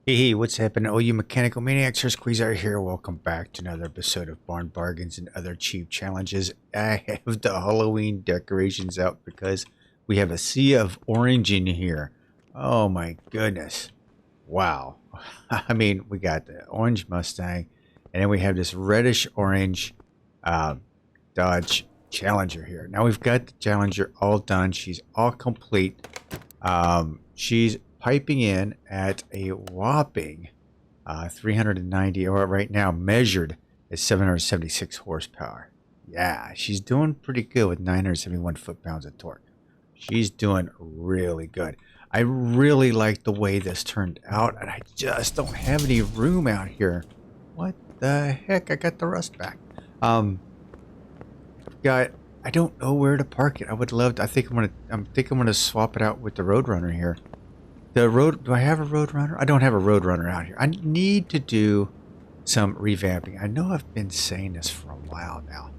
Hey, what's happening? Oh, you mechanical maniacs, here's Quayzar here. Welcome back to another episode of Barn Bargains and Other Cheap Challenges. I have the Halloween decorations out because we have a sea of orange in here. Oh my goodness. Wow. I mean, we got the orange Mustang, and then we have this reddish orange uh, Dodge Challenger here. Now we've got the Challenger all done. She's all complete. She's piping in at a whopping 390, or right now measured at 776 horsepower. Yeah, she's doing pretty good with 971 foot-pounds of torque. She's doing really good. I really like the way this turned out, and I just don't have any room out here. What the heck? I got the rust back. Got. I don't know where to park it. I would love to. I'm gonna swap it out with the Roadrunner here. Do I have a Roadrunner? I don't have a Roadrunner out here. I need to do some revamping. I know I've been saying this for a while now.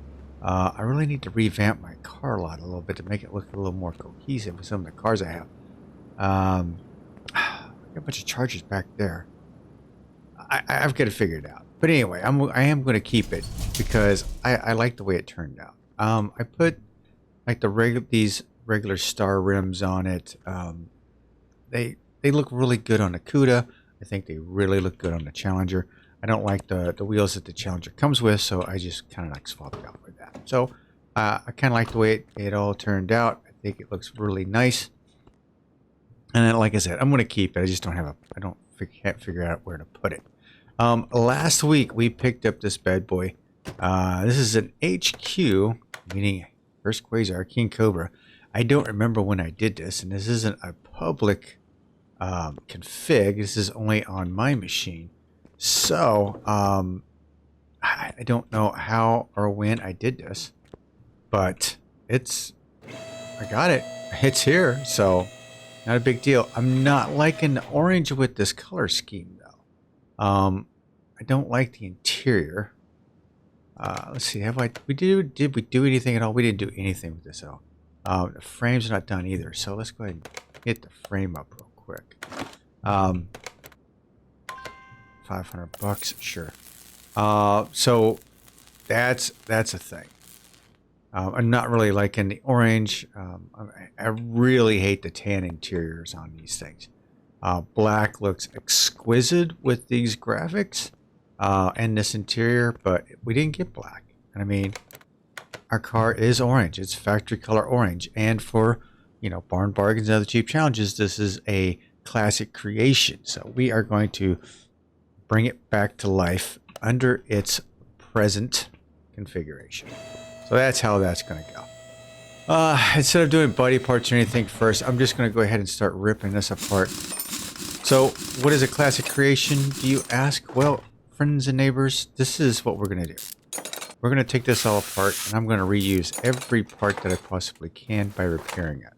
I really need to revamp my car lot a little bit to make it look a little more cohesive with some of the cars I have. I got a bunch of chargers back there. I've got to figure it out. But anyway, I am going to keep it because I like the way it turned out. I put like these regular star rims on it. They look really good on the Cuda. I think they really look good on the Challenger. I don't like the wheels that the Challenger comes with, so I just kind of like swapped out with that. So I kind of like the way it all turned out. I think it looks really nice. And then, like I said, I'm going to keep it. I just don't have can't figure out where to put it. Last week we picked up this bad boy. This is an HQ, meaning Hurst Quayzar King Cobra. I don't remember when I did this, and this isn't a public config. This is only on my machine. So, I don't know how or when I did this, but I got it. It's here, so not a big deal. I'm not liking the orange with this color scheme, though. I don't like the interior. Let's see. Did we do anything at all? We didn't do anything with this at all. The frame's not done either. So let's go ahead and get the frame up real quick. $500, sure. So that's a thing. I'm not really liking the orange. I really hate the tan interiors on these things. Black looks exquisite with these graphics and this interior, but we didn't get black. And I mean, our car is orange. It's factory color orange. And for, Barn Bargains and Other Cheap Challenges, this is a classic creation. So we are going to bring it back to life under its present configuration. So that's how that's going to go. Instead of doing body parts or anything first, I'm just going to go ahead and start ripping this apart. So what is a classic creation, do you ask? Well, friends and neighbors, this is what we're going to do. We're going to take this all apart, and I'm going to reuse every part that I possibly can by repairing it.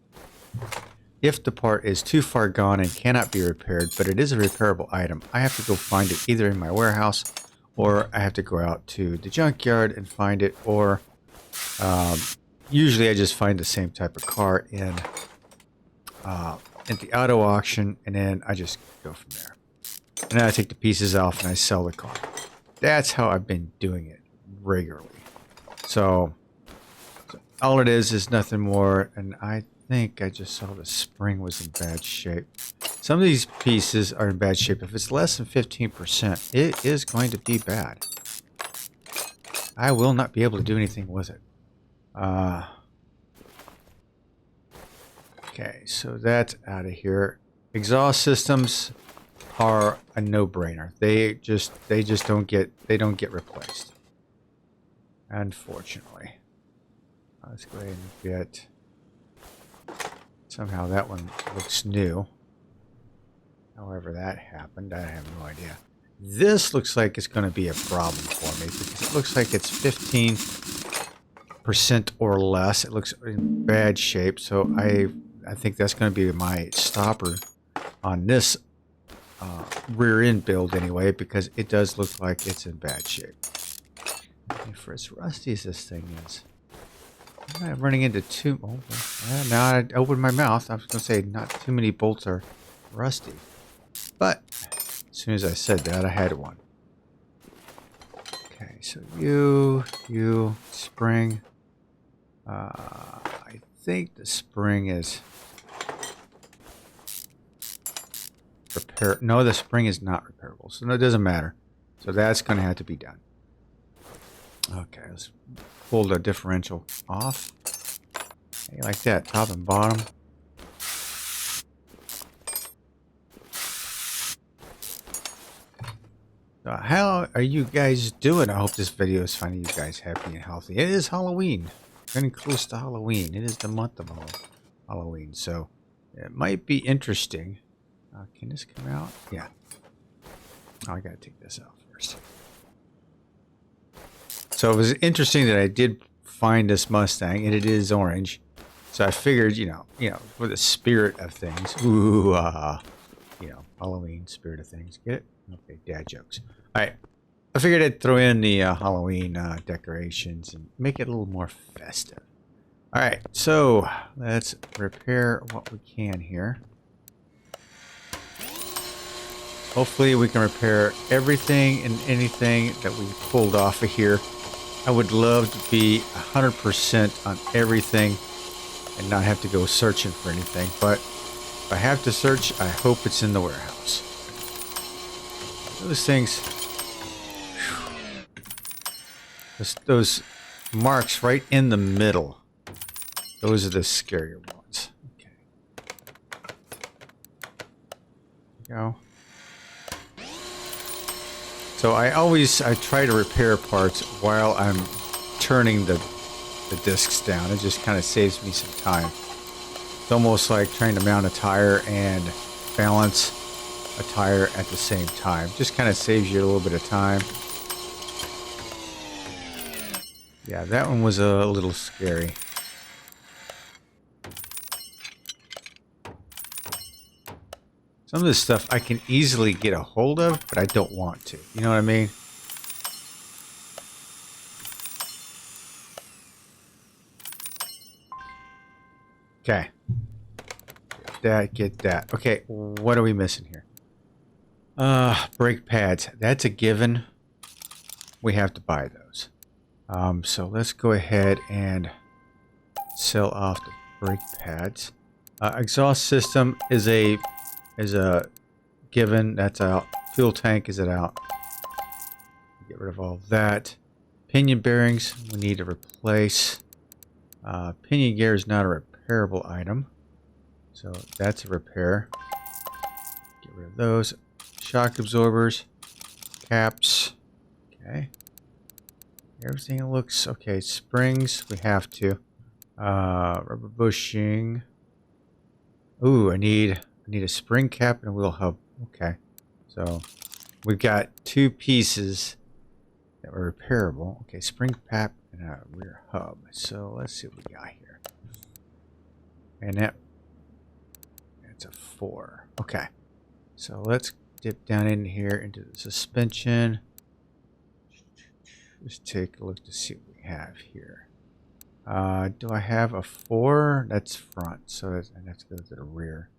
If the part is too far gone and cannot be repaired, but it is a repairable item, I have to go find it either in my warehouse, or I have to go out to the junkyard and find it, or usually I just find the same type of car in at the auto auction, and then I just go from there. And then I take the pieces off and I sell the car. That's how I've been doing it regularly. So all it is nothing more, and I think I just saw the spring was in bad shape. Some of these pieces are in bad shape. If it's less than 15%, it is going to be bad. I will not be able to do anything with it. Okay, so that's out of here. Exhaust systems are a no-brainer. They just don't get replaced. Unfortunately. Let's go ahead and get. Somehow that one looks new. However that happened, I have no idea. This looks like it's going to be a problem for me because it looks like it's 15% or less. It looks in bad shape, so I think that's going to be my stopper on this rear end build anyway, because it does look like it's in bad shape. And for as rusty as this thing is, I'm not running into too. Oh, now I opened my mouth. I was going to say not too many bolts are rusty, but As soon as I said that, I had one. Okay, so you, spring. I think the spring is repair. No, the spring is not repairable, so no, it doesn't matter. So that's going to have to be done. Okay, let's pull the differential off. Okay, like that, top and bottom. So how are you guys doing? I hope this video is finding you guys happy and healthy. It is Halloween. Getting close to Halloween. It is the month of Halloween, so it might be interesting. Can this come out? Yeah. Oh, I gotta take this out first. So it was interesting that I did find this Mustang, and it is orange. So I figured, you know, for the spirit of things. Ooh, Halloween spirit of things. Get it? Okay, dad jokes. All right. I figured I'd throw in the Halloween decorations and make it a little more festive. All right, so let's repair what we can here. Hopefully we can repair everything and anything that we pulled off of here. I would love to be 100% on everything and not have to go searching for anything. But if I have to search, I hope it's in the warehouse. Those things... Those marks right in the middle. Those are the scarier ones. Okay. There we go. So I try to repair parts while I'm turning the discs down. It just kind of saves me some time. It's almost like trying to mount a tire and balance a tire at the same time. Just kind of saves you a little bit of time. Yeah, that one was a little scary. Some of this stuff I can easily get a hold of, but I don't want to. You know what I mean? Okay. Get that. Okay, what are we missing here? Brake pads. That's a given. We have to buy those. So let's go ahead and sell off the brake pads. Exhaust system is a given. That's out. Fuel tank is it out. Get rid of all that. Pinion bearings we need to replace. Pinion gear is not a repairable item, so that's a repair. Get rid of those. Shock absorbers, caps. Okay. Everything looks okay. Springs, we have to. Rubber bushing. Ooh, I need a spring cap and a wheel hub. Okay. So we've got two pieces that were repairable. Okay, spring cap and a rear hub. So let's see what we got here. And that's a 4. Okay. So let's dip down in here into the suspension. Just take a look to see what we have here. Do I have a 4? That's front, so I have to go to the rear.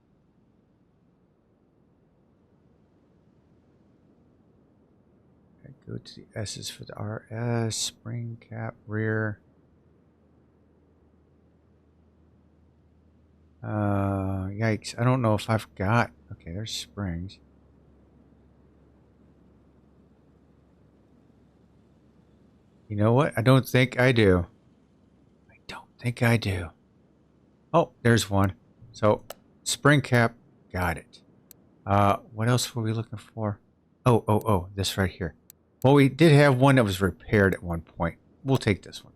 Okay, go to the S's for the RS, spring cap, rear. Yikes, I don't know if I've got... Okay, there's springs. You know what? I don't think I do. I don't think I do. Oh, there's one. So, spring cap, got it. What else were we looking for? Oh, this right here. Well, we did have one that was repaired at one point. We'll take this one.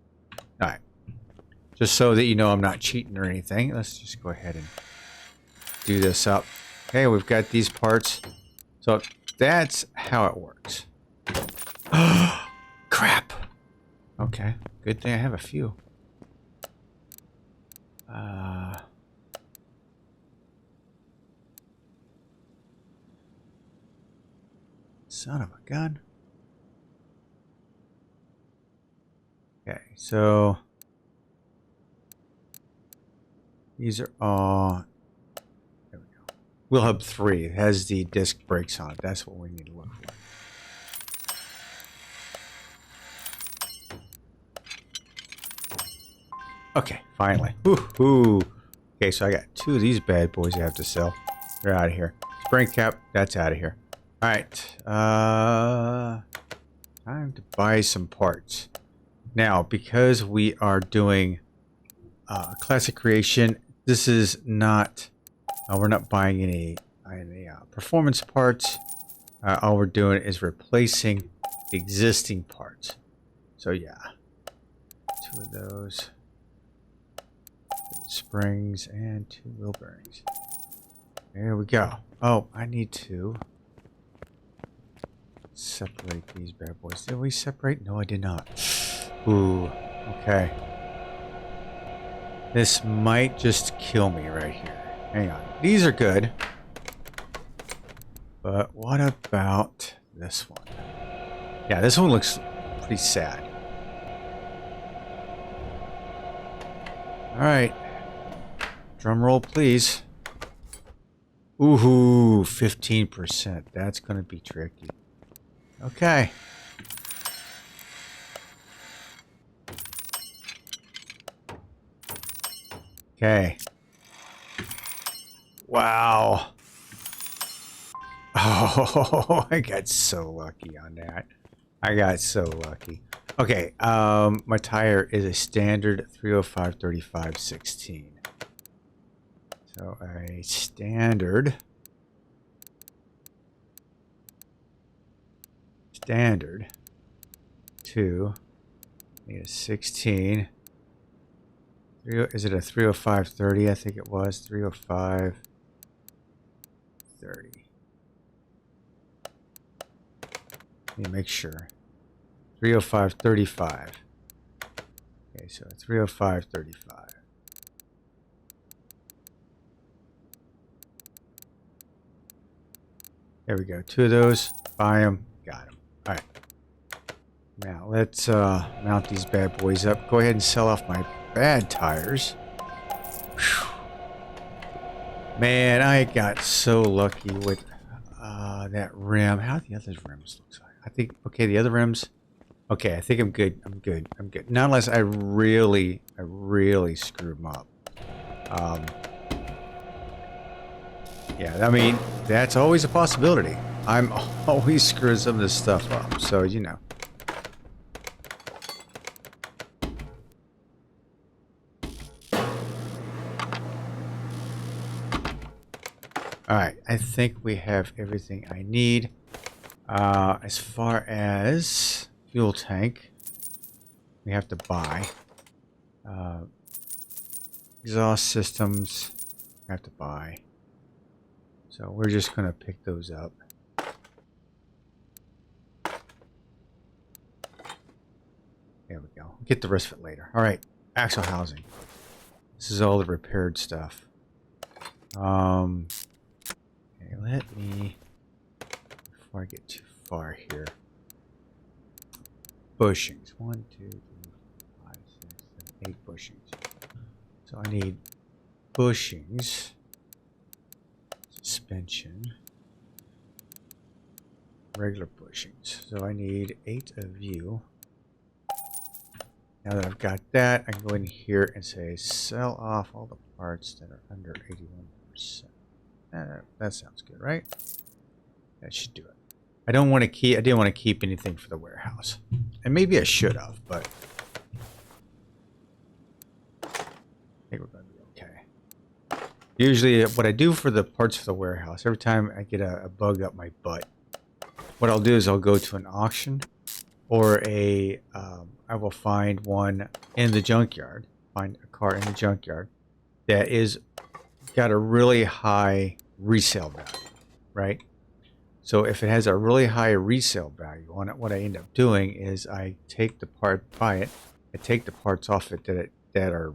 All right. Just so that you know I'm not cheating or anything. Let's just go ahead and do this up. Okay, we've got these parts. So, that's how it works. Crap. Okay, good thing I have a few. Son of a gun. Okay, so these are all... There we go. Wheel hub 3. It has the disc brakes on it. That's what we need to look for. Okay, finally. Woohoo! Okay, so I got 2 of these bad boys I have to sell. They're out of here. Spring cap, that's out of here. Alright. Time to buy some parts. Now, because we are doing classic creation, this is not... we're not buying any performance parts. All we're doing is replacing the existing parts. So yeah. 2 of those. Springs and 2 wheel bearings. There we go. Oh, I need to separate these bad boys. Did we separate? No, I did not. Ooh, okay. This might just kill me right here. Hang on. These are good. But what about this one? Yeah, this one looks pretty sad. Alright. Drum roll, please. Ooh, 15%. That's going to be tricky. Okay. Okay. Wow. Oh, I got so lucky on that. I got so lucky. Okay, my tire is a standard 305/35/16. So a standard 2, need a 16. Is it a 305/30? I think it was 305/30. Let me make sure. 305/35. Okay, so 305/35. There we go. 2 of those. Buy them. Got them. All right. Now let's mount these bad boys up. Go ahead and sell off my bad tires. Whew. Man, I got so lucky with that rim. How do the other rims look like? I think, okay, the other rims. Okay, I think I'm good. I'm good. I'm good. Not unless I really screw them up. Yeah, I mean, that's always a possibility. I'm always screwing some of this stuff up, so you know. Alright, I think we have everything I need. As far as fuel tank, we have to buy. Exhaust systems, we have to buy. So we're just going to pick those up. There we go. Get the rest of it later. Alright, axle housing. This is all the repaired stuff. Okay, let me, before I get too far here, bushings. 1, 2, 3, 4, 5, 6, 7, 8 bushings. So I need bushings, suspension, regular bushings. So I need 8 of you. Now that I've got that, I can go in here and say sell off all the parts that are under 81%. That sounds good, right? That should do it. I didn't want to keep anything for the warehouse. And maybe I should have, but I think we're going to be okay. Usually what I do for the parts for the warehouse, every time I get a bug up my butt, what I'll do is I'll go to an auction or I will find one in the junkyard, find a car in the junkyard that is got a really high resale value, right? So if it has a really high resale value on it, what I end up doing is I take the part, buy it, I take the parts off it that are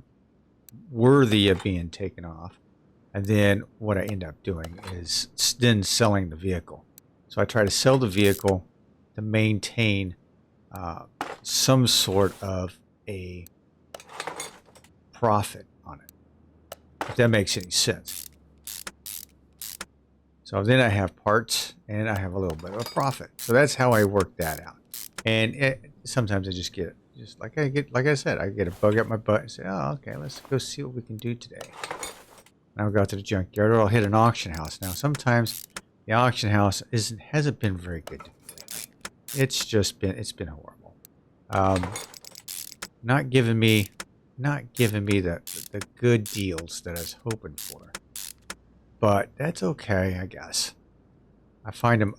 worthy of being taken off, and then what I end up doing is then selling the vehicle. So I try to sell the vehicle to maintain some sort of a profit on it, if that makes any sense. So then I have parts and I have a little bit of a profit. So that's how I work that out. And sometimes I just get, like I said, I get a bug up my butt and say, oh, okay, let's go see what we can do today. And I'll go out to the junkyard or I'll hit an auction house. Now, sometimes the auction house hasn't been very good to me lately. It's been horrible. Not giving me the good deals that I was hoping for. But that's okay, I guess. I find them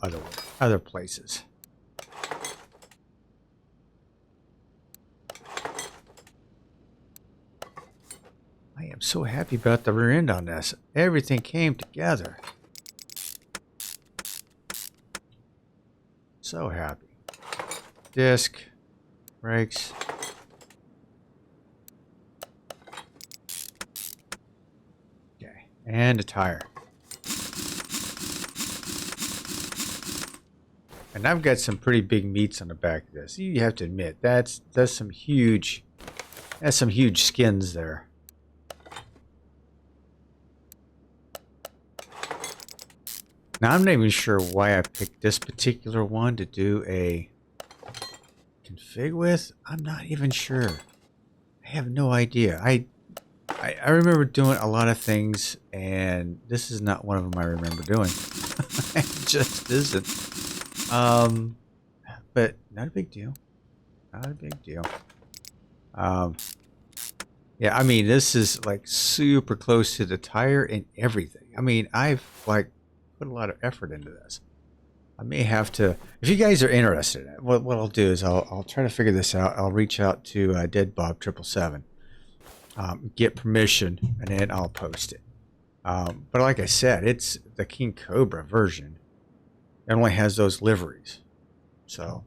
other places. I am so happy about the rear end on this. Everything came together. So happy. Disc, brakes. Okay, and a tire. And I've got some pretty big meats on the back of this. You have to admit, that's some huge skins there. Now, I'm not even sure why I picked this particular one to do a config with. I'm not even sure. I have no idea. I remember doing a lot of things, and this is not one of them I remember doing. It just isn't. But not a big deal. Not a big deal. Yeah, I mean, this is like super close to the tire and everything. I mean, I've like put a lot of effort into this. I may have to, if you guys are interested in it, what I'll do is I'll try to figure this out. I'll reach out to Dead Bob 777, get permission, and then I'll post it. But like I said, it's the King Cobra version. It only has those liveries. So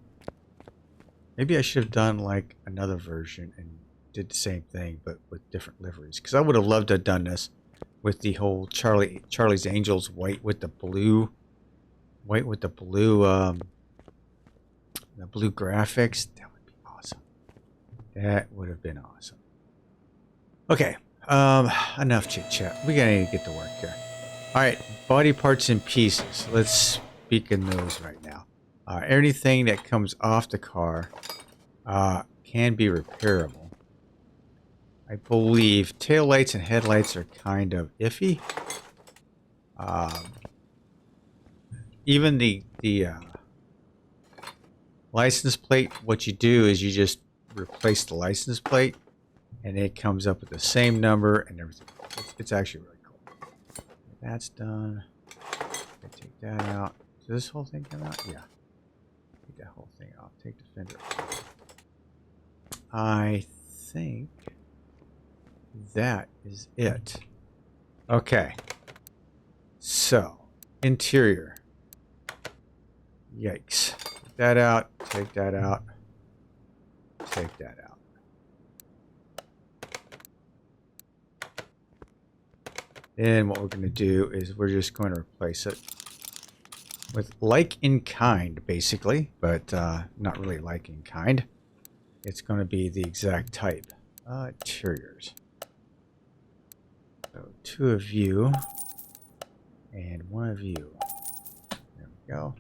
maybe I should have done like another version and did the same thing, but with different liveries. Because I would have loved to have done this with the whole Charlie's Angels white with the blue the blue graphics. That would be awesome. That would have been awesome. Okay, enough chit chat. We gotta need to get to work here. All right, body parts and pieces. Let's speak in those right now. Anything that comes off the car can be repairable. I believe taillights and headlights are kind of iffy. Even the license plate, what you do is you just replace the license plate and it comes up with the same number and everything. It's actually really cool. That's done. I take that out. Does this whole thing come out? Yeah. Take that whole thing off. Take the fender off. I think that is it. Okay. So, interior. Yikes. Take that out. Take that out. Take that out. Then what we're going to do is we're just going to replace it with like in kind, basically, but not really like in kind. It's going to be the exact type. Interiors. So 2 of you and 1 of you. There we go.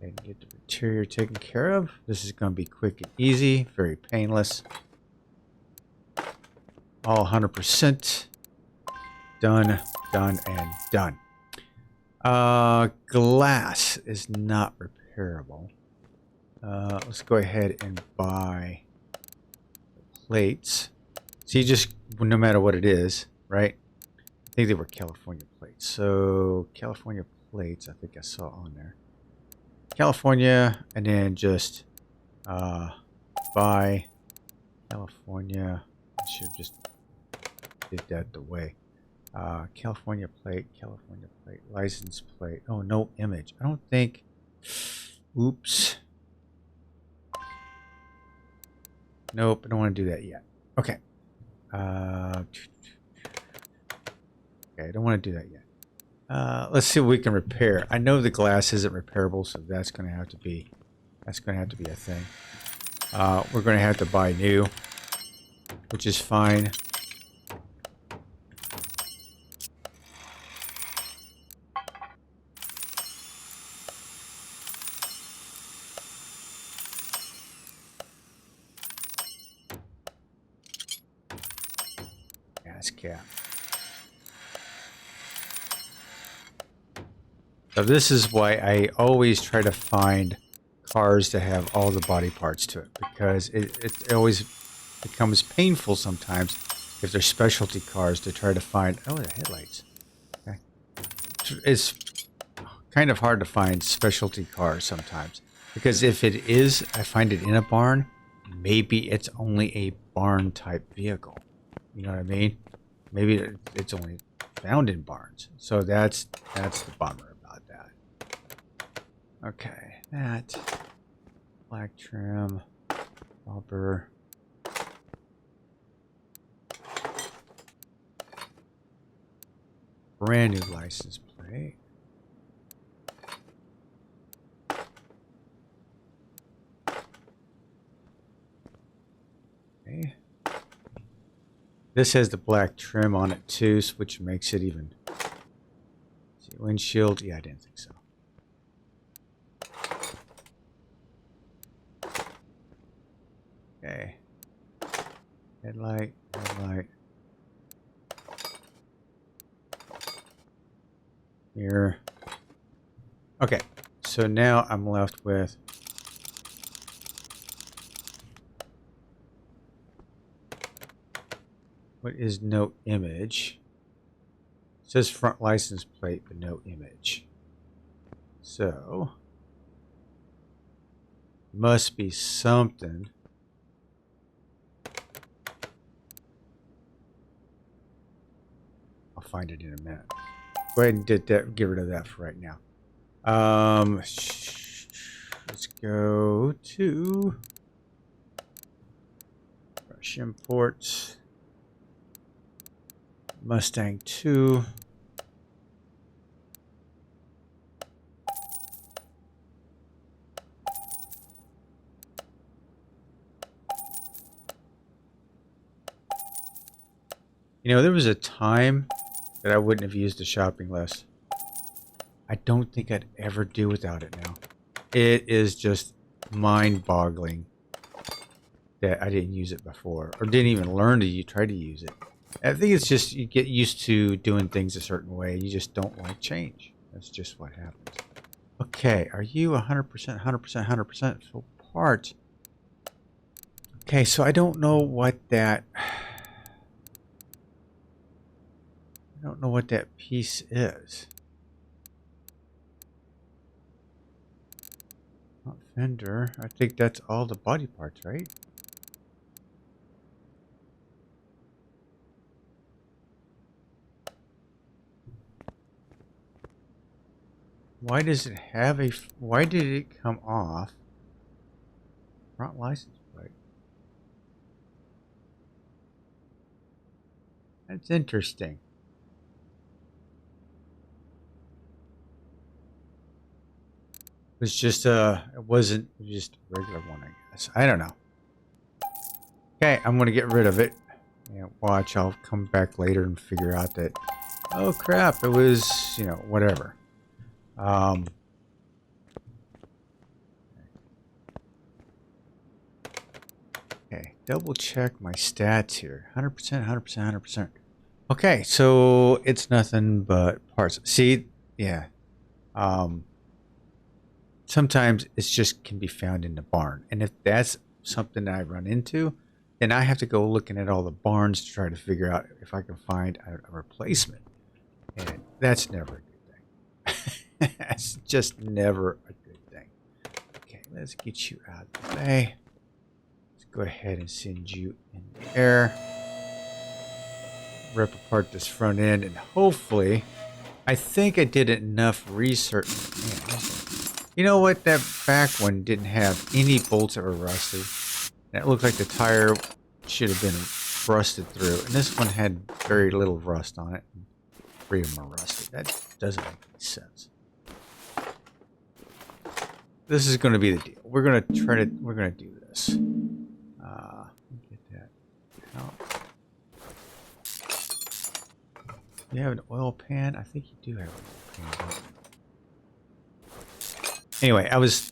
And get the interior taken care of. This is going to be quick and easy, very painless. All 100%. Done, done, and done. Glass is not repairable. Let's go ahead and buy plates. See, just no matter what it is, right? I think they were California plates. So California plates, I think I saw on there. California, and then just buy California. I should have just did that the way. California plate, license plate. Oh, no image. I don't think. Oops. Nope, I don't want to do that yet. Okay. Okay, I don't want to do that yet. Let's see what we can repair. I know the glass isn't repairable, so that's going to have to be a thing. We're going to have to buy new, which is fine. gas cap. So this is why I always try to find cars that have all the body parts to it, because it always becomes painful sometimes if they're specialty cars to try to find. Oh, the headlights. Okay. It's kind of hard to find specialty cars sometimes, because if it is, I find it in a barn, maybe it's only a barn type vehicle. You know what I mean? Maybe it's only found in barns. So that's the bummer about that. Okay, that black trim, bumper. Brand new license plate. Okay. This has the black trim on it too, which makes it even. See, windshield. Yeah, I didn't think so. Okay. Headlight. Here. Okay, so now I'm left with what is no image. It says front license plate, but no image. So must be something. I'll find it in a minute. Go ahead and get rid of that for right now. Let's go to Rush Imports. Mustang 2. You know, there was a time that I wouldn't have used the shopping list. I don't think I'd ever do without it now. It is just mind-boggling that I didn't use it before, or didn't even learn to try to use it. I think it's just you get used to doing things a certain way. You just don't like change. That's just what happens. Okay, are you 100%, 100%, 100% full part? Okay, so I don't know what that... I don't know what that piece is. Not fender. I think that's all the body parts, right? Why does it have a... Why did it come off? Front license plate. That's interesting. It was just it wasn't just a regular one, I guess. I don't know. Okay, I'm gonna get rid of it. Yeah, watch, I'll come back later and figure out that, oh crap, it was, you know, whatever. Okay, double check my stats here. 100%, 100%, 100%. Okay, so it's nothing but parts. See, yeah. Sometimes it's just can be found in the barn. And if that's something that I run into, then I have to go looking at all the barns to try to figure out if I can find a replacement. And that's never a good thing. That's just never a good thing. Okay, let's get you out of the way. Let's go ahead and send you in there. Rip apart this front end, and hopefully, I think I did enough research. Man, you know what? That back one didn't have any bolts that were rusted. And it looked like the tire should have been rusted through. And this one had very little rust on it. 3 of them are rusted. That doesn't make any sense. This is going to be the deal. We're going to do this. Get that out. You have an oil pan? I think you do have an oil pan. Anyway, I was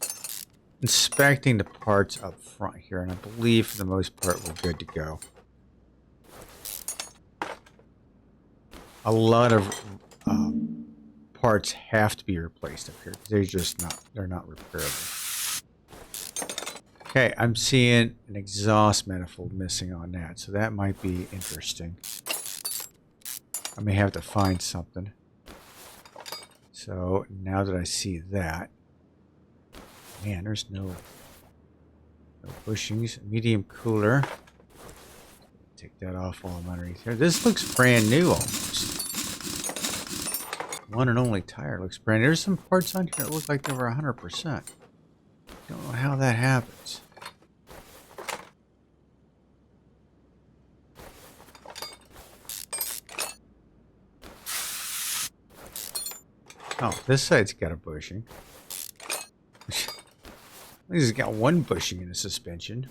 inspecting the parts up front here, and I believe for the most part we're good to go. a lot of parts have to be replaced up here. They're not repairable. Okay, I'm seeing an exhaust manifold missing on that, so that might be interesting. I may have to find something. So now that I see that, man, there's no bushings. Medium cooler. Take that off while I'm underneath here. This looks brand new almost. One and only tire looks brand new. There's some parts on here that look like they were 100%. Don't know how that happens. Oh, this side's got a bushing. This has got one bushing in the suspension.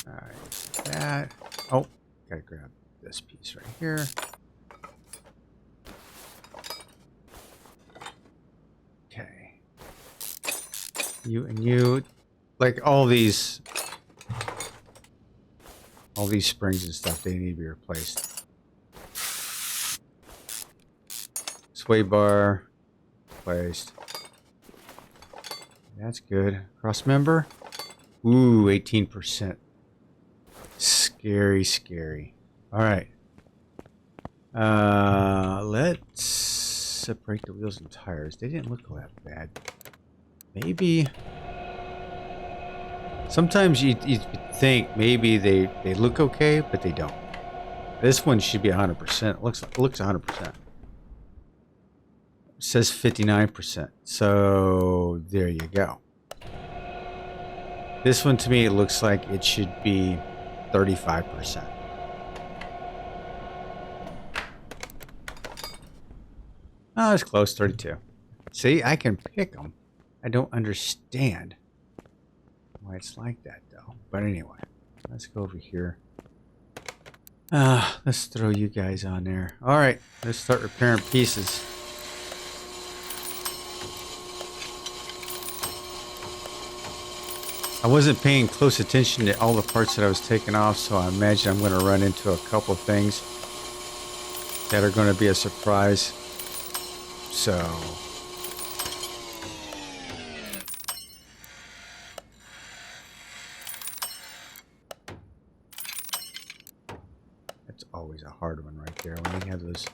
Alright, that. Oh, gotta grab this piece right here. Okay. You and you. Like all these springs and stuff, they need to be replaced. Sway bar replaced. That's good. Cross member. Ooh, 18%. Scary, scary. All right. Let's separate the wheels and tires. They didn't look all that bad. Maybe. Sometimes you think maybe they look okay, but they don't. This one should be 100%. It looks 100%. It says 59%. So there you go. This one to me, it looks like it should be 35%. Oh, it's close, 32. See, I can pick them. I don't understand why it's like that, though. But anyway, let's go over here. Let's throw you guys on there. All right, let's start repairing pieces. I wasn't paying close attention to all the parts that I was taking off, so I imagine I'm going to run into a couple of things that are going to be a surprise. So that's always a hard one right there when you have those.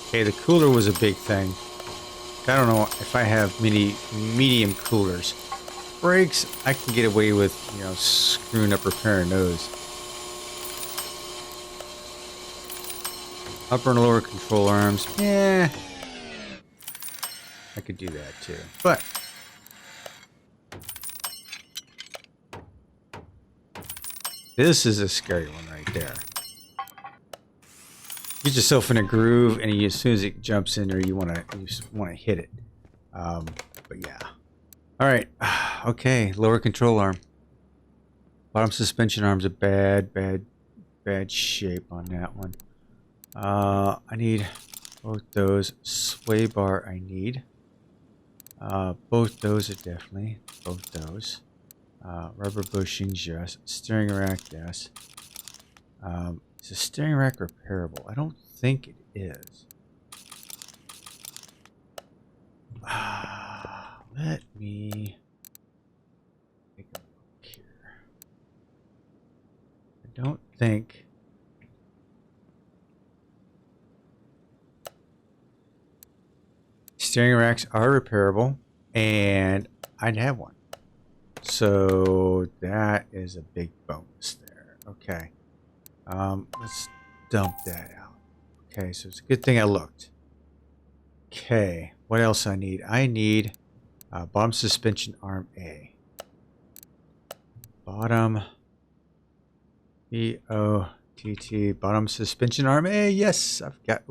Okay, the cooler was a big thing. I don't know if I have many medium coolers. Brakes, I can get away with, you know, screwing up repairing those. Upper and lower control arms, yeah, I could do that too. But this is a scary one right there. Get yourself in a groove, and as soon as it jumps in there, you just want to hit it. But yeah. All right. Okay. Lower control arm. Bottom suspension arm's a bad shape on that one. I need both those. Sway bar I need. Both those are definitely both those. Rubber bushings, yes. Steering rack, yes. Is the steering rack repairable? I don't think it is. Let me take a look here. I don't think. Steering racks are repairable, and I'd have one. So that is a big bonus there. Okay. Let's dump that out. Okay, so it's a good thing I looked. Okay, what else I need? I need bottom suspension arm A. Bottom B-O-T-T, bottom suspension arm A. Yes, I've got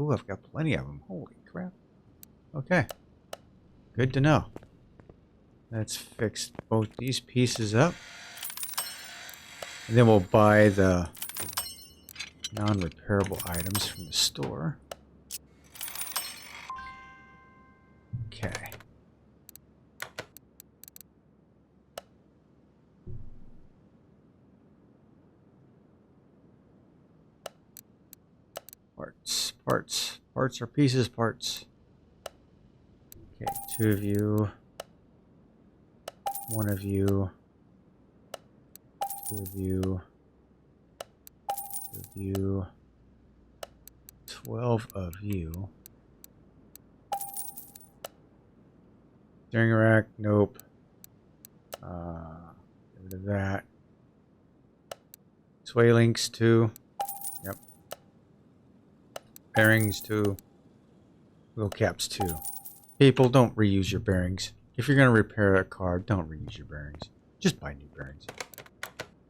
plenty of them. Holy crap. Okay, good to know. Let's fix both these pieces up. And then we'll buy the non-repairable items from the store. Parts. Parts. Parts are pieces. Parts. Okay, 2 of you. 1 of you. 2 of you. 2 of you. 12 of you. Steering rack, nope. Get rid of that. Sway links, 2. Yep. Bearings, 2. Wheel caps, 2. People, don't reuse your bearings. If you're going to repair a car, don't reuse your bearings. Just buy new bearings.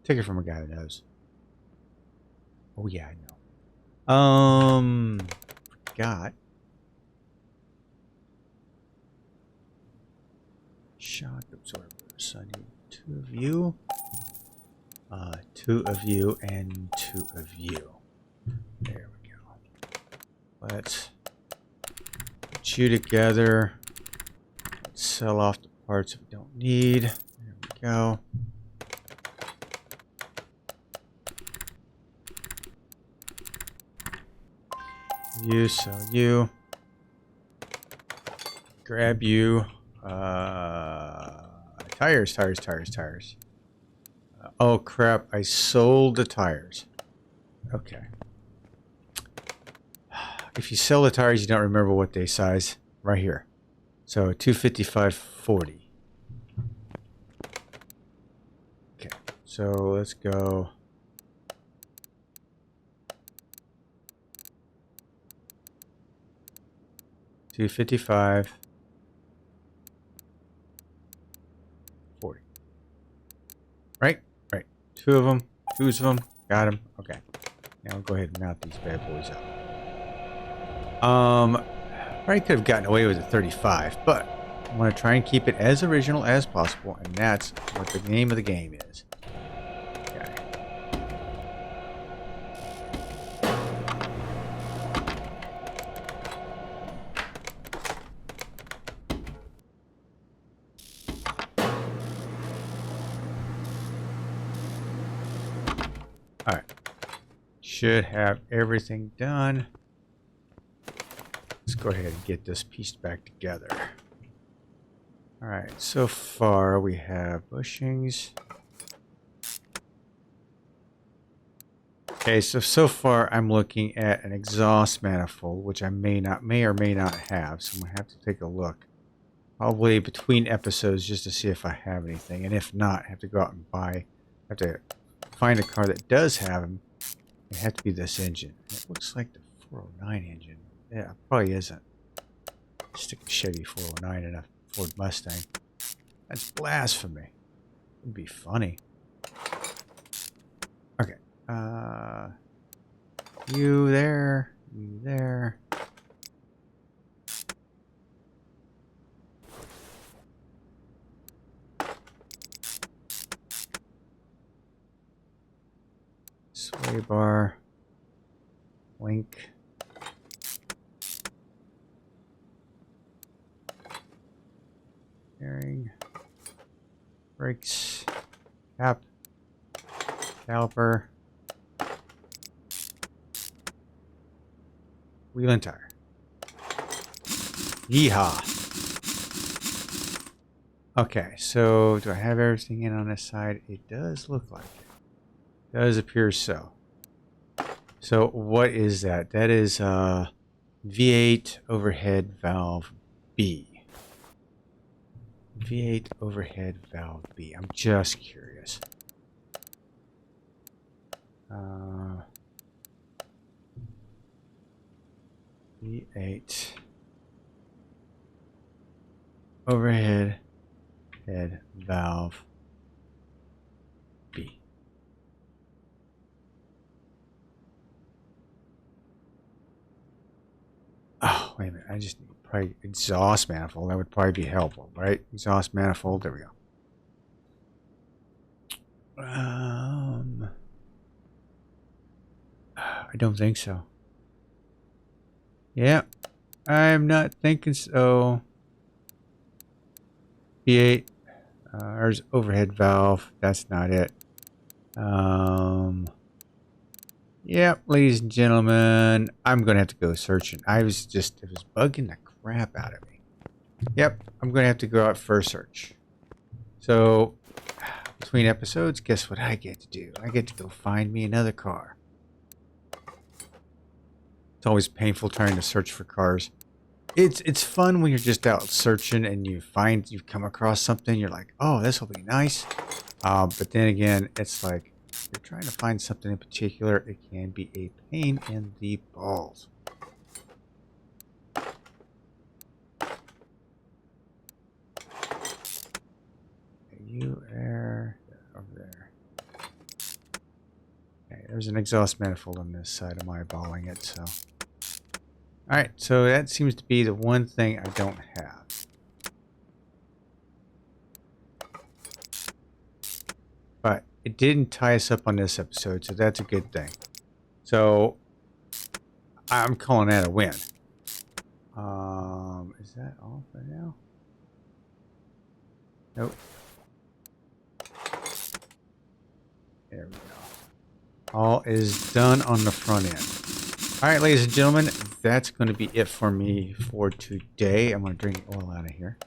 Take it from a guy who knows. Oh yeah, I know. Forgot. Shock absorbers. I need 2 of you. 2 of you and 2 of you. There we go. Let's put you together. Let's sell off the parts we don't need. There we go. You, sell you. Grab you. Tires. Oh crap, I sold the tires. Okay. If you sell the tires, you don't remember what they size. Right here. So 255.40. Okay, so let's go. $255.40. Right? Right. 2 of them. 2 of them. Got them. Okay. Now I'll go ahead and mount these bad boys up. Probably could have gotten away with a 35, but I want to try and keep it as original as possible, and that's what the name of the game is. Okay. Alright. Should have everything done. Let's go ahead and get this pieced back together. Alright, so far we have bushings. Okay, so far I'm looking at an exhaust manifold, which I may or may not have, so I'm going to have to take a look. Probably between episodes just to see if I have anything, and if not, I have to go out and have to find a car that does have them. It has to be this engine. It looks like the 409 engine. Yeah, it probably isn't. Stick a Chevy 409 in a Ford Mustang. That's blasphemy. It'd be funny. Okay. You there. You there. Sway bar. Link. Bearing, brakes, cap, caliper, wheel and tire. Yeehaw! Okay, so do I have everything in on this side? It does look like it. Does appear so. So what is that? That is V8 overhead valve B. V8 overhead valve B. I'm just curious. V8 overhead head valve B. Oh, wait a minute. I just need probably exhaust manifold. That would probably be helpful, right? Exhaust manifold. There we go. I don't think so. Yeah, I'm not thinking so. V8. There's overhead valve. That's not it. Yep, ladies and gentlemen, I'm gonna have to go searching. It was bugging the crap out of me. Yep, I'm gonna have to go out for a search. So, between episodes, guess what I get to do? I get to go find me another car. It's always painful trying to search for cars. It's fun when you're just out searching and you've come across something. You're like, oh, this will be nice. But then again, it's like you're trying to find something in particular. It can be a pain in the balls. You are over there. Okay, there's an exhaust manifold on this side. I'm eyeballing it, so. Alright, so that seems to be the one thing I don't have. But it didn't tie us up on this episode, so that's a good thing. So, I'm calling that a win. Is that all for now? Nope. There we go. All is done on the front end. Alright, ladies and gentlemen, that's going to be it for me for today. I'm going to drink oil out of here.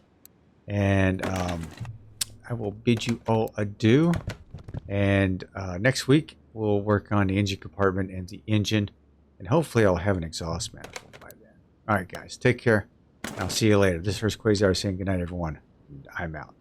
And I will bid you all adieu. And next week, we'll work on the engine compartment and the engine. And hopefully I'll have an exhaust manifold by then. Alright, guys. Take care. I'll see you later. This is Quayzar saying goodnight, everyone. I'm out.